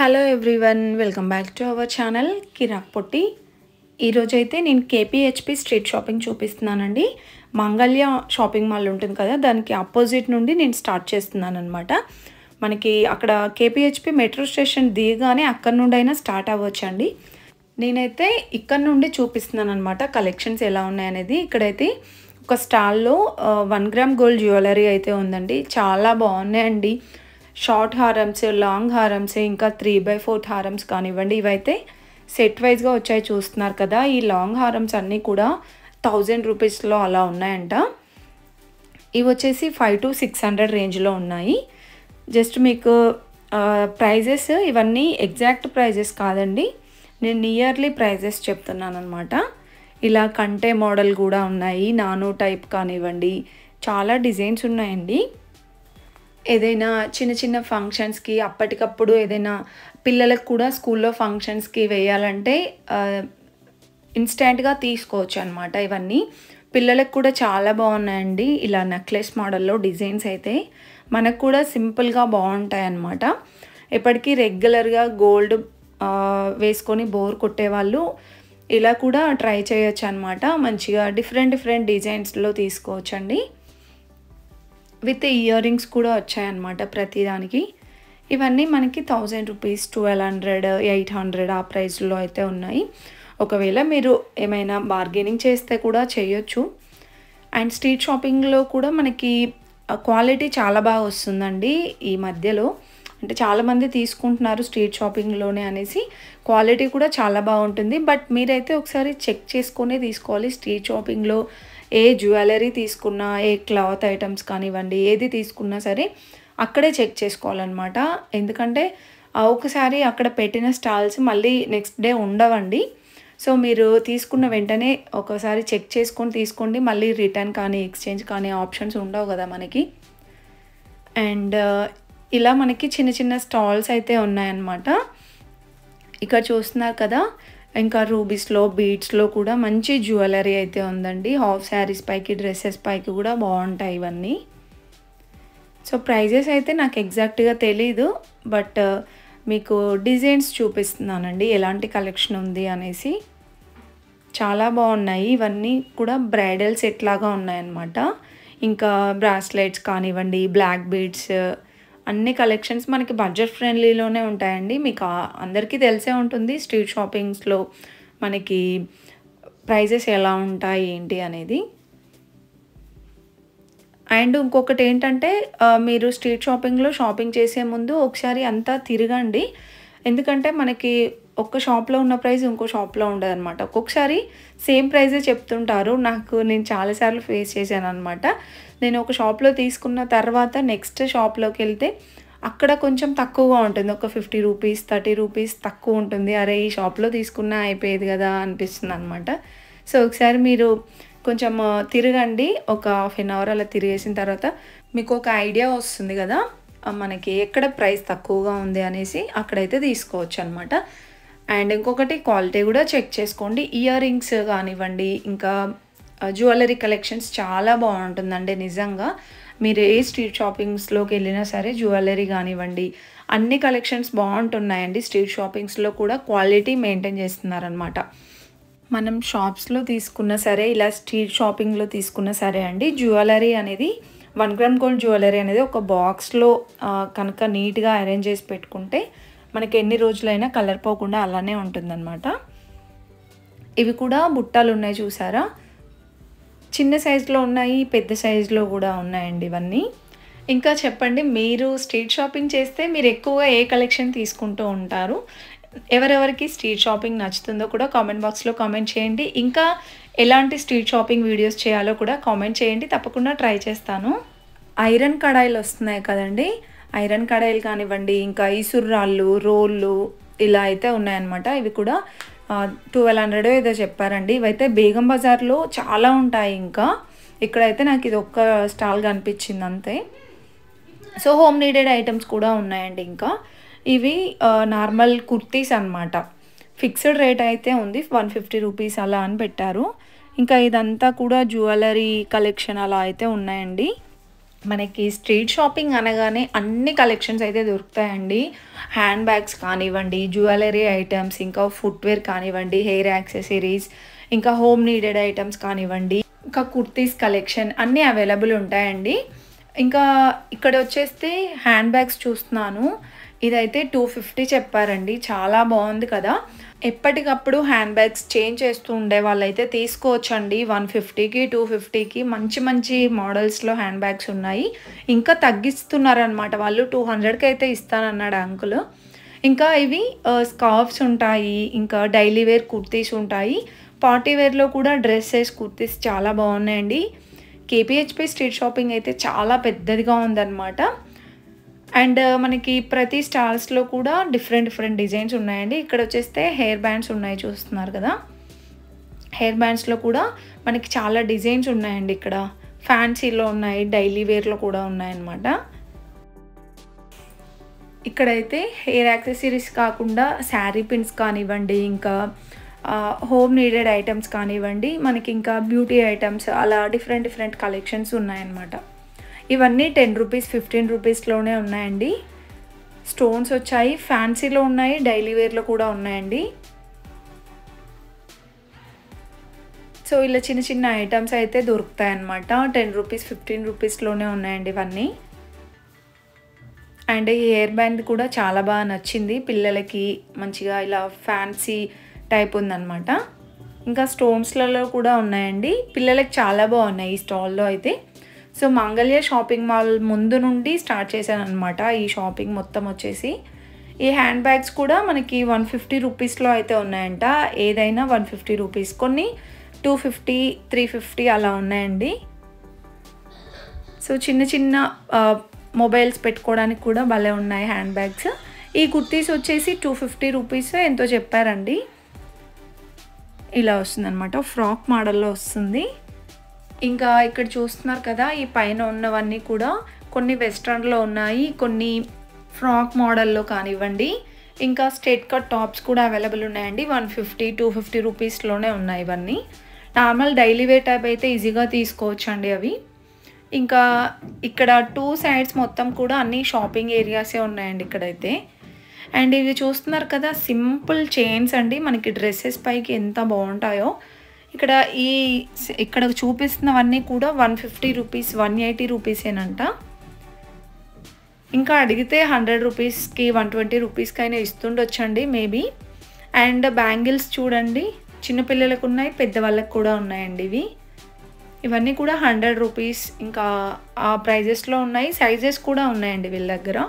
Hello everyone, welcome back to our channel Kirak Potti. ఈరోజైతే నేను కేపీహెచ్పి street shopping చూపిస్తున్నానండి. మంగళ్య షాపింగ్ మాల్ ఉంటుంది కదా, దానికి ఆపోజిట్ నుండి నేను స్టార్ట్ చేస్తున్నాను అనమాట. మనకి అక్కడ కేపీహెచ్పి మెట్రో స్టేషన్ దిగగానే అక్కడ నుండి అయినా స్టార్ట్ అవ్వచ్చండి. నేనైతే ఇక్కడ నుండి చూపిస్తున్నాను అనమాట కలెక్షన్స్ ఎలా ఉన్నాయనేది. ఇక్కడైతే ఒక స్టాల్లో 1 గ్రామ్ గోల్డ్ జ్యువెలరీ అయితే ఉందండి. చాలా బాగున్నాయండి. షార్ట్ హారమ్స్, లాంగ్ హారమ్స్, ఇంకా 3/4 హారమ్స్ కానివ్వండి, ఇవైతే సెట్ వైజ్గా వచ్చాయి చూస్తున్నారు కదా. ఈ లాంగ్ హారమ్స్ అన్నీ కూడా 1000 రూపీస్లో అలా ఉన్నాయంట. ఇవి వచ్చేసి 500 to 600 రేంజ్లో ఉన్నాయి. జస్ట్ మీకు ప్రైజెస్ ఇవన్నీ ఎగ్జాక్ట్ ప్రైజెస్ కాదండి, నేను నియర్లీ ప్రైజెస్ చెప్తున్నాను అనమాట. ఇలా కంటే మోడల్ కూడా ఉన్నాయి, నానో టైప్ కానివ్వండి, చాలా డిజైన్స్ ఉన్నాయండి. ఏదైనా చిన్న చిన్న ఫంక్షన్స్కి అప్పటికప్పుడు ఏదైనా పిల్లలకు కూడా స్కూల్లో ఫంక్షన్స్కి వేయాలంటే ఇన్స్టెంట్గా తీసుకోవచ్చు అనమాట. ఇవన్నీ పిల్లలకు కూడా చాలా బాగున్నాయండి. ఇలా నెక్లెస్ మోడల్లో డిజైన్స్ అయితే మనకు కూడా సింపుల్గా బాగుంటాయి అన్నమాట. ఎప్పటికీ రెగ్యులర్గా గోల్డ్ వేసుకొని బోర్ కొట్టేవాళ్ళు ఇలా కూడా ట్రై చేయొచ్చు అనమాట. మంచిగా డిఫరెంట్ డిజైన్స్లో తీసుకోవచ్చండి. విత్ ఇయర్ రింగ్స్ కూడా వచ్చాయన్నమాట ప్రతిదానికి. ఇవన్నీ మనకి 1000 రూపీస్, 1200, 800 ఆ ప్రైస్లో అయితే ఉన్నాయి. ఒకవేళ మీరు ఏమైనా బార్గెనింగ్ చేస్తే కూడా చేయొచ్చు. అండ్ స్ట్రీట్ షాపింగ్లో కూడా మనకి క్వాలిటీ చాలా బాగా వస్తుందండి ఈ మధ్యలో. అంటే చాలామంది తీసుకుంటున్నారు స్ట్రీట్ షాపింగ్లోనే అనేసి, క్వాలిటీ కూడా చాలా బాగుంటుంది. బట్ మీరైతే ఒకసారి చెక్ చేసుకునే తీసుకోవాలి. స్ట్రీట్ షాపింగ్లో ఏ జ్యువెలరీ తీసుకున్నా, ఏ క్లాత్ ఐటమ్స్ కానివ్వండి, ఏది తీసుకున్నా సరే అక్కడే చెక్ చేసుకోవాలన్నమాట. ఎందుకంటే ఒకసారి అక్కడ పెట్టిన స్టాల్స్ మళ్ళీ నెక్స్ట్ డే ఉండవండి. సో మీరు తీసుకున్న వెంటనే ఒకసారి చెక్ చేసుకొని తీసుకోండి. మళ్ళీ రిటర్న్ కానీ ఎక్స్చేంజ్ కానీ ఆప్షన్స్ ఉండవు కదా మనకి. అండ్ ఇలా మనకి చిన్న చిన్న స్టాల్స్ అయితే ఉన్నాయన్నమాట. ఇక్కడ చూస్తున్నారు కదా, ఇంకా రూబీస్లో, బీడ్స్లో కూడా మంచి జ్యువెలరీ అయితే ఉందండి. హాఫ్ శారీస్ పైకి, డ్రెస్సెస్ పైకి కూడా బాగుంటాయి ఇవన్నీ. సో ప్రైజెస్ అయితే నాకు ఎగ్జాక్ట్గా తెలీదు, బట్ మీకు డిజైన్స్ చూపిస్తున్నానండి ఎలాంటి కలెక్షన్ ఉంది అనేసి. చాలా బాగున్నాయి. ఇవన్నీ కూడా బ్రైడల్ సెట్ లాగా ఉన్నాయన్నమాట. ఇంకా బ్రాస్లెట్స్ కానివ్వండి, బ్లాక్ బీడ్స్, అన్ని కలెక్షన్స్ మనకి బడ్జెట్ ఫ్రెండ్లీలోనే ఉంటాయండి. మీకు అందరికీ తెలిసే ఉంటుంది స్ట్రీట్ షాపింగ్స్లో మనకి ప్రైజెస్ ఎలా ఉంటాయి ఏంటి అనేది. అండ్ ఇంకొకటి ఏంటంటే, మీరు స్ట్రీట్ షాపింగ్లో షాపింగ్ చేసే ముందు ఒకసారి అంతా తిరగండి. ఎందుకంటే మనకి ఒక్క షాప్లో ఉన్న ప్రైస్ ఇంకో షాప్లో ఉండదు అనమాట. ఒక్కొక్కసారి సేమ్ ప్రైజే చెప్తుంటారు. నేను చాలాసార్లు ఫేస్ చేశాను అనమాట. నేను ఒక షాప్లో తీసుకున్న తర్వాత నెక్స్ట్ షాప్లోకి వెళ్తే అక్కడ కొంచెం తక్కువగా ఉంటుంది. ఒక 50 రూపీస్, 30 రూపీస్ తక్కువ ఉంటుంది. అరే ఈ షాప్లో తీసుకున్నా అయిపోయేది కదా అనిపిస్తుంది అనమాట. సో ఒకసారి మీరు కొంచెం తిరగండి. ఒక హాఫ్ అన్ అవర్ అలా తిరిగేసిన తర్వాత మీకు ఒక ఐడియా వస్తుంది కదా మనకి ఎక్కడ ప్రైస్ తక్కువగా ఉంది అనేసి, అక్కడైతే తీసుకోవచ్చు అనమాట. అండ్ ఇంకొకటి క్వాలిటీ కూడా చెక్ చేసుకోండి. ఇయర్ రింగ్స్ కానివ్వండి, ఇంకా జ్యువెలరీ కలెక్షన్స్ చాలా బాగుంటుందండి నిజంగా. మీరు ఏ స్ట్రీట్ షాపింగ్స్లోకి వెళ్ళినా సరే జ్యువెలరీ కానివ్వండి, అన్ని కలెక్షన్స్ బాగుంటున్నాయండి. స్ట్రీట్ షాపింగ్స్లో కూడా క్వాలిటీ మెయింటైన్ చేస్తున్నారనమాట. మనం షాప్స్లో తీసుకున్నా సరే, ఇలా స్ట్రీట్ షాపింగ్లో తీసుకున్నా సరే అండి, జ్యువెలరీ అనేది 1 గ్రామ్ గోల్డ్ జ్యువెలరీ అనేది ఒక బాక్స్లో కనుక నీట్గా అరేంజ్ చేసి పెట్టుకుంటే మనకి ఎన్ని రోజులైనా కలర్ పోకుండా అలానే ఉంటుందన్నమాట. ఇవి కూడా బుట్టాలు ఉన్నాయి చూసారా, చిన్న సైజులో ఉన్నాయి, పెద్ద సైజులో కూడా ఉన్నాయండి ఇవన్నీ. ఇంకా చెప్పండి, మీరు స్ట్రీట్ షాపింగ్ చేస్తే మీరు ఎక్కువగా ఏ కలెక్షన్ తీసుకుంటూ ఉంటారు? ఎవరెవరికి స్ట్రీట్ షాపింగ్ నచ్చుతుందో కూడా కామెంట్ బాక్స్లో కామెంట్ చేయండి. ఇంకా ఎలాంటి స్ట్రీట్ షాపింగ్ వీడియోస్ చేయాలో కూడా కామెంట్ చేయండి, తప్పకుండా ట్రై చేస్తాను. ఐరన్ కడాయిలు వస్తున్నాయి కదండి, ఐరన్ కడాయిలు కానివ్వండి, ఇంకా ఈసుర్రాళ్ళు, రోళ్ళు ఇలా అయితే ఉన్నాయన్నమాట. ఇవి కూడా 1200 ఏదో చెప్పారండి. ఇవైతే బేగం బజార్లో చాలా ఉంటాయి. ఇంకా ఇక్కడైతే నాకు ఇది ఒక్క స్టాల్ కనిపించింది అంతే. సో హోమ్ నీడెడ్ ఐటమ్స్ కూడా ఉన్నాయండి. ఇంకా ఇవి నార్మల్ కుర్తీస్ అనమాట. ఫిక్స్డ్ రేట్ అయితే ఉంది, 150 రూపీస్ అలా అని పెట్టారు. ఇంకా ఇదంతా కూడా జ్యువెలరీ కలెక్షన్ అలా అయితే ఉన్నాయండి. మనకి స్ట్రీట్ షాపింగ్ అనగానే అన్ని కలెక్షన్స్ అయితే దొరుకుతాయండి. హ్యాండ్ బ్యాగ్స్ కానివ్వండి, జ్యువెలరీ ఐటెమ్స్, ఇంకా ఫుట్‌వేర్ కానివ్వండి, హెయిర్ యాక్సెసరీస్, ఇంకా హోమ్ నీడెడ్ ఐటెమ్స్ కానివ్వండి, ఇంకా కుర్తీస్ కలెక్షన్ అన్నీ అవైలబుల్ ఉంటాయండి. ఇంకా ఇక్కడ వచ్చేస్తే హ్యాండ్ బ్యాగ్స్ చూస్తున్నాను. ఇదైతే 250 చెప్పారండి. చాలా బాగుంది కదా! ఎప్పటికప్పుడు హ్యాండ్ బ్యాగ్స్ చేంజ్ చేస్తూ ఉండే వాళ్ళైతే తీసుకోవచ్చండి. 150కి 250కి మంచి మంచి మోడల్స్‌లో హ్యాండ్ బ్యాగ్స్ ఉన్నాయి. ఇంకా తగ్గిస్తున్నారనమాట. వాళ్ళు 200కి అయితే ఇస్తానన్నాడు అంకుల్. ఇంకా ఇవి స్కార్ఫ్స్ ఉంటాయి. ఇంకా డైలీ వేర్ కుర్తీస్ ఉంటాయి. పార్టీ వేర్‌లో కూడా డ్రెసెస్, కుర్తీస్ చాలా బాగున్నాయండి. కేపీహెచ్‌పీ స్ట్రీట్ షాపింగ్ అయితే చాలా పెద్దదిగా ఉందన్నమాట. అండ్ మనకి ప్రతి స్టాల్స్‌లో కూడా డిఫరెంట్ డిజైన్స్ ఉన్నాయండి. ఇక్కడ వచ్చేస్తే హెయిర్ బ్యాండ్స్ ఉన్నాయి చూస్తున్నారు కదా! హెయిర్ బ్యాండ్స్‌లో కూడా మనకి చాలా డిజైన్స్ ఉన్నాయండి ఇక్కడ. ఫ్యాన్సీలో ఉన్నాయి, డైలీ వేర్‌లో కూడా ఉన్నాయన్నమాట. ఇక్కడైతే హెయిర్ యాక్సెసరీస్ కాకుండా శారీ పిన్స్ కానివ్వండి, ఇంకా హోమ్ నీడెడ్ ఐటెమ్స్ కానివ్వండి, మనకి ఇంకా బ్యూటీ ఐటెమ్స్ అలా డిఫరెంట్ కలెక్షన్స్ ఉన్నాయన్నమాట. ఇవన్నీ 10 రూపీస్, 15 రూపీస్‌లోనే ఉన్నాయండి. స్టోన్స్ వచ్చాయి, ఫ్యాన్సీలో ఉన్నాయి, డైలీ వేర్‌లో కూడా ఉన్నాయండి. సో ఇలా చిన్న ఐటమ్స్ అయితే దొరుకుతాయన్నమాట. 10 రూపీస్, 15 రూపీస్‌లోనే ఉన్నాయండి ఇవన్నీ. అండ్ ఈ హెయిర్ బ్యాండ్ కూడా చాలా బాగా నచ్చింది. పిల్లలకి మంచిగా ఇలా ఫ్యాన్సీ టైప్ ఉందన్నమాట. ఇంకా స్టోన్స్‌లలో కూడా ఉన్నాయండి. పిల్లలకి చాలా బాగున్నాయి ఈ స్టాల్‌లో అయితే. సో మంగళ్య షాపింగ్ మాల్ ముందు నుండి స్టార్ట్ చేశానన్నమాట ఈ షాపింగ్ మొత్తం వచ్చేసి. ఈ హ్యాండ్ బ్యాగ్స్ కూడా మనకి 150 రూపీస్‌లో అయితే ఉన్నాయంట. ఏదైనా 150 రూపీస్. కొన్ని 250, 350 అలా ఉన్నాయండి. సో చిన్న మొబైల్స్ పెట్టుకోవడానికి కూడా భలే ఉన్నాయి హ్యాండ్ బ్యాగ్స్. ఈ కుర్తీస్ వచ్చేసి 250 రూపీస్ ఎంతో చెప్పారండి. ఇలా వస్తుందన్నమాట. ఫ్రాక్ మోడల్లో వస్తుంది. ఇంకా ఇక్కడ చూస్తున్నారు కదా, ఈ పైన ఉన్నవన్నీ కూడా కొన్ని వెస్ట్రన్‌లో ఉన్నాయి, కొన్ని ఫ్రాక్ మోడల్లో కానివ్వండి, ఇంకా స్ట్రెయిట్ కట్ టాప్స్ కూడా అవైలబుల్ ఉన్నాయండి. 150, 250 రూపీస్‌లోనే ఉన్నాయి ఇవన్నీ. నార్మల్ డైలీ వేర్ టైప్ అయితే ఈజీగా తీసుకోవచ్చండి అవి. ఇంకా ఇక్కడ 2 సైడ్స్ మొత్తం కూడా అన్ని షాపింగ్ ఏరియాసే ఉన్నాయండి ఇక్కడైతే. అండ్ ఇవి చూస్తున్నారు కదా, సింపుల్ చైన్స్ అండి. మనకి డ్రెస్సెస్ పైకి ఎంత బాగుంటాయో. ఇక్కడ చూపిస్తున్నవన్నీ కూడా 150 రూపీస్, 180 రూపీసేనంట. ఇంకా అడిగితే 100 రూపీస్‌కి, 120 రూపీస్‌కైనా ఇస్తుండొచ్చండి మేబీ. అండ్ బ్యాంగిల్స్ చూడండి, చిన్నపిల్లలకు ఉన్నాయి, పెద్దవాళ్ళకి కూడా ఉన్నాయండి ఇవి. ఇవన్నీ కూడా 100 రూపీస్ ఇంకా ఆ ప్రైజెస్‌లో ఉన్నాయి. సైజెస్ కూడా ఉన్నాయండి వీళ్ళ దగ్గర.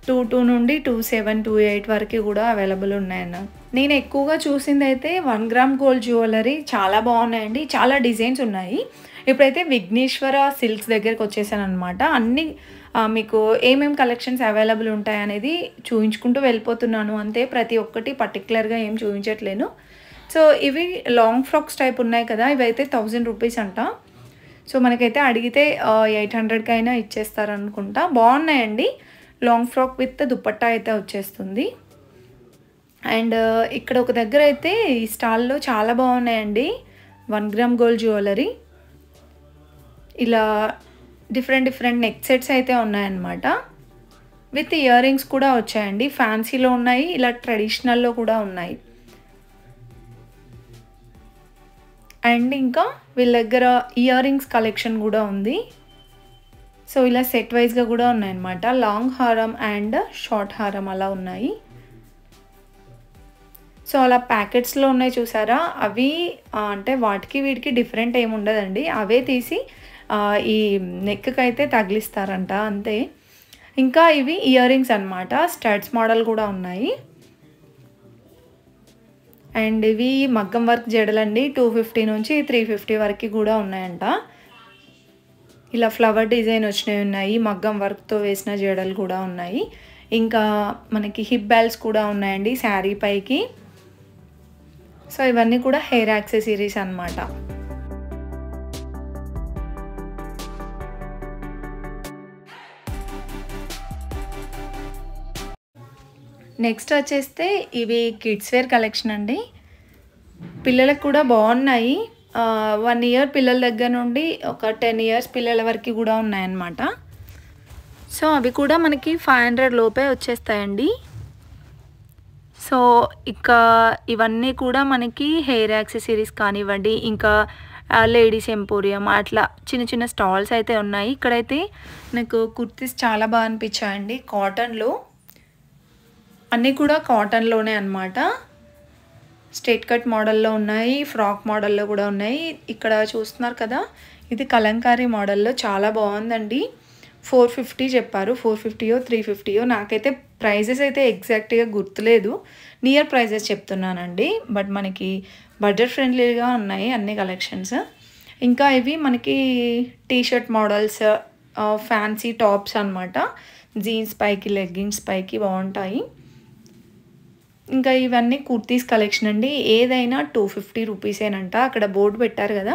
22 నుండి 27, 28 వరకు కూడా అవైలబుల్ ఉన్నాయన్న. నేను ఎక్కువగా చూసిందైతే 1 గ్రామ్ గోల్డ్ జ్యువెలరీ చాలా బాగున్నాయండి. చాలా డిజైన్స్ ఉన్నాయి. ఇప్పుడైతే విఘ్నేశ్వర సిల్క్స్ దగ్గరికి వచ్చేసానన్నమాట. అన్నీ మీకు ఏమేం కలెక్షన్స్ అవైలబుల్ ఉంటాయనేది చూయించుకుంటూ వెళ్ళిపోతున్నాను అంతే. ప్రతి ఒక్కటి పర్టికులర్గా ఏం చూపించట్లేను. సో ఇవి లాంగ్ ఫ్రాక్స్ టైప్ ఉన్నాయి కదా, ఇవైతే 1000 రూపీస్ అంట. సో మనకైతే అడిగితే 800కైనా ఇచ్చేస్తారనుకుంటా. బాగున్నాయండి. లాంగ్ ఫ్రాక్ విత్ దుపట్టా అయితే వచ్చేస్తుంది. అండ్ ఇక్కడ ఒక దగ్గర అయితే ఈ స్టాల్లో చాలా బాగున్నాయండి 1 గ్రామ్ గోల్డ్ జ్యువెలరీ. ఇలా డిఫరెంట్ నెక్ సెట్స్ అయితే ఉన్నాయన్నమాట. విత్ ఇయర్ రింగ్స్ కూడా వచ్చాయండి. ఫ్యాన్సీలో ఉన్నాయి, ఇలా ట్రెడిషనల్లో కూడా ఉన్నాయి. అండ్ ఇంకా వీళ్ళ దగ్గర ఇయర్ రింగ్స్ కలెక్షన్ కూడా ఉంది. సో ఇలా సెట్ వైజ్గా కూడా ఉన్నాయన్నమాట. లాంగ్ హారం అండ్ షార్ట్ హారం అలా ఉన్నాయి. సో అలా ప్యాకెట్స్లో ఉన్నాయి చూసారా, అవి అంటే వాటికి వీటికి డిఫరెంట్ ఏమి ఉండదండి. అవే తీసి ఈ నెక్కి అయితే తగిలిస్తారంట అంతే. ఇంకా ఇవి ఇయర్ రింగ్స్ అనమాట. స్టడ్స్ మోడల్ కూడా ఉన్నాయి. అండ్ ఇవి మగ్గం వర్క్ జడలండి. 250 నుంచి 350 వరకు కూడా ఉన్నాయంట. ఇలా ఫ్లవర్ డిజైన్ వచ్చినవి ఉన్నాయి. మగ్గం వర్క్తో వేసిన జడలు కూడా ఉన్నాయి. ఇంకా మనకి హిప్ బెల్ట్స్ కూడా ఉన్నాయండి శారీ పైకి. సో ఇవన్నీ కూడా హెయిర్ యాక్సెసరీస్ అన్నమాట. నెక్స్ట్ వచ్చేస్తే ఇవి కిడ్స్ వేర్ కలెక్షన్ అండి. పిల్లలకు కూడా బాగున్నాయి. 1 ఇయర్ పిల్లల దగ్గర నుండి ఒక 10 ఇయర్స్ పిల్లల వరకు కూడా ఉన్నాయన్నమాట. సో అవి కూడా మనకి 500 లోపే వచ్చేస్తాయండి. సో ఇక ఇవన్నీ కూడా మనకి హెయిర్ యాక్సెసరీస్ కానివ్వండి, ఇంకా లేడీస్ ఎంపోరియం అట్లా చిన్న చిన్న స్టాల్స్ అయితే ఉన్నాయి. ఇక్కడైతే నాకు కుర్తీస్ చాలా బాగా అనిపించాయండి. కాటన్లో అన్నీ కూడా కాటన్లోనే అనమాట. స్ట్రైట్ కట్ మోడల్లో ఉన్నాయి, ఫ్రాక్ మోడల్లో కూడా ఉన్నాయి. ఇక్కడ చూస్తున్నారు కదా, ఇది కలంకారీ మోడల్లో చాలా బాగుందండి. 450 చెప్పారు. 450యో 350యో నాకైతే ప్రైజెస్ అయితే ఎగ్జాక్ట్గా గుర్తులేదు, నియర్ ప్రైజెస్ చెప్తున్నానండి. బట్ మనకి బడ్జెట్ ఫ్రెండ్లీగా ఉన్నాయి అన్ని కలెక్షన్స్. ఇంకా ఇవి మనకి టీషర్ట్ మోడల్స్, ఫ్యాన్సీ టాప్స్ అనమాట. జీన్స్ పైకి లెగ్గింగ్స్ పైకి బాగుంటాయి. ఇంకా ఇవన్నీ కుర్తీస్ కలెక్షన్ అండి. ఏదైనా 250 రూపీసేనంట. అక్కడ బోర్డు పెట్టారు కదా,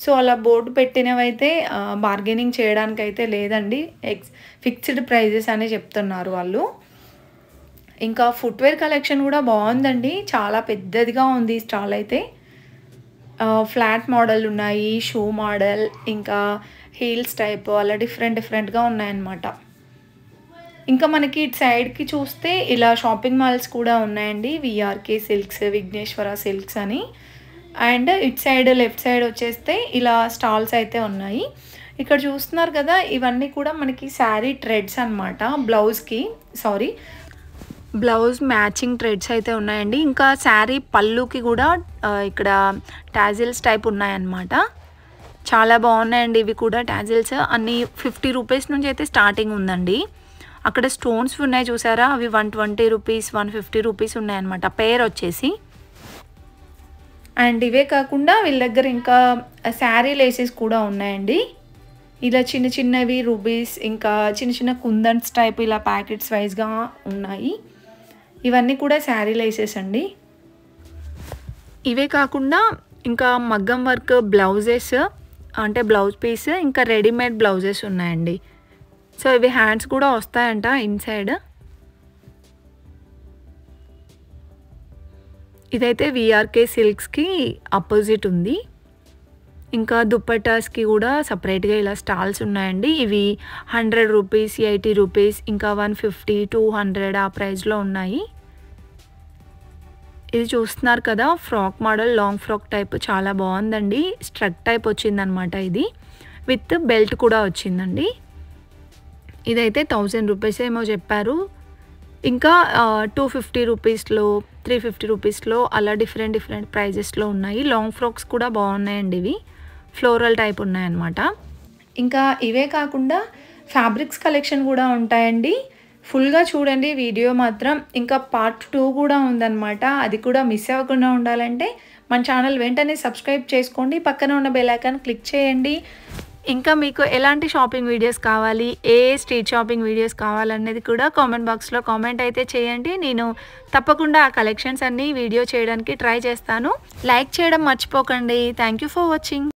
సో అలా బోర్డు పెట్టినవైతే బార్గెనింగ్ చేయడానికి అయితే లేదండి, ఫిక్స్డ్ ప్రైజెస్ అని చెప్తున్నారు వాళ్ళు. ఇంకా ఫుట్వేర్ కలెక్షన్ కూడా బాగుందండి, చాలా పెద్దదిగా ఉంది స్టాల్ అయితే. ఫ్లాట్ మోడల్ ఉన్నాయి, షూ మోడల్, ఇంకా హీల్స్ టైప్ అలా డిఫరెంట్గా ఉన్నాయన్నమాట. ఇంకా మనకి ఇటు సైడ్కి చూస్తే ఇలా షాపింగ్ మాల్స్ కూడా ఉన్నాయండి. విఆర్కే సిల్క్స్, విఘ్నేశ్వర సిల్క్స్ అని. అండ్ ఇటు సైడ్ లెఫ్ట్ సైడ్ వచ్చేస్తే ఇలా స్టాల్స్ అయితే ఉన్నాయి. ఇక్కడ చూస్తున్నారు కదా, ఇవన్నీ కూడా మనకి శారీ థ్రెడ్స్ అనమాట. బ్లౌజ్ మ్యాచింగ్ థ్రెడ్స్ అయితే ఉన్నాయండి. ఇంకా శారీ పళ్ళుకి కూడా ఇక్కడ టాజిల్స్ టైప్ ఉన్నాయన్నమాట. చాలా బాగున్నాయండి ఇవి కూడా. టాజిల్స్ అన్నీ 50 రూపీస్ నుంచి అయితే స్టార్టింగ్ ఉందండి. అక్కడ స్టోన్స్ ఉన్నాయి చూసారా, అవి 120 రూపీస్ 150 రూపీస్ ఉన్నాయన్నమాట పేర్ వచ్చేసి. అండ్ ఇవే కాకుండా వీళ్ళ దగ్గర ఇంకా శారీ లేసెస్ కూడా ఉన్నాయండి. ఇలా చిన్న చిన్నవి రూబీస్, ఇంకా చిన్న చిన్న కుందన్స్ టైప్ ఇలా ప్యాకెట్స్ వైజ్గా ఉన్నాయి. ఇవన్నీ కూడా శారీ లేసెస్ అండి. ఇవే కాకుండా ఇంకా మగ్గం వర్క్ బ్లౌజెస్, అంటే బ్లౌజ్ పీస్, ఇంకా రెడీమేడ్ బ్లౌజెస్ ఉన్నాయండి. సో ఇవి హ్యాండ్స్ కూడా వస్తాయంట ఇన్సైడ్. ఇదైతే విఆర్కే సిల్క్స్కి అపోజిట్ ఉంది. ఇంకా దుప్పటాస్కి కూడా సపరేట్గా ఇలా స్టాల్స్ ఉన్నాయండి. ఇవి 100 రూపీస్, 80 రూపీస్, ఇంకా 150, 200 ఆ ప్రైస్లో ఉన్నాయి. ఇది చూస్తున్నారు కదా, frock model, long frock type చాలా బాగుందండి. స్ట్రక్ టైప్ వచ్చిందనమాట. ఇది విత్ బెల్ట్ కూడా వచ్చిందండి. ఇదైతే 1000 రూపీస్ ఏమో చెప్పారు. ఇంకా 250 రూపీస్లో, 350 రూపీస్లో అలా డిఫరెంట్ ప్రైజెస్లో ఉన్నాయి. లాంగ్ ఫ్రాక్స్ కూడా బాగున్నాయండి. ఇవి ఫ్లోరల్ టైప్ ఉన్నాయన్నమాట. ఇంకా ఇవే కాకుండా ఫ్యాబ్రిక్స్ కలెక్షన్ కూడా ఉంటాయండి. ఫుల్గా చూడండి వీడియో మాత్రం. ఇంకా పార్ట్ 2 కూడా ఉందన్నమాట. అది కూడా మిస్ అవ్వకుండా ఉండాలంటే మన ఛానల్ వెంటనే సబ్స్క్రైబ్ చేసుకోండి, పక్కన ఉన్న బెల్ ఐకాన్ క్లిక్ చేయండి. ఇంకా మీకు ఎలాంటి షాపింగ్ వీడియోస్ కావాలి, ఏ స్ట్రీట్ షాపింగ్ వీడియోస్ కావాలనేది కూడా కామెంట్ బాక్స్లో కామెంట్ అయితే చేయండి. నేను తప్పకుండా ఆ కలెక్షన్స్ అన్నీ వీడియో చేయడానికి ట్రై చేస్తాను. లైక్ చేయడం మర్చిపోకండి. Thank you for watching.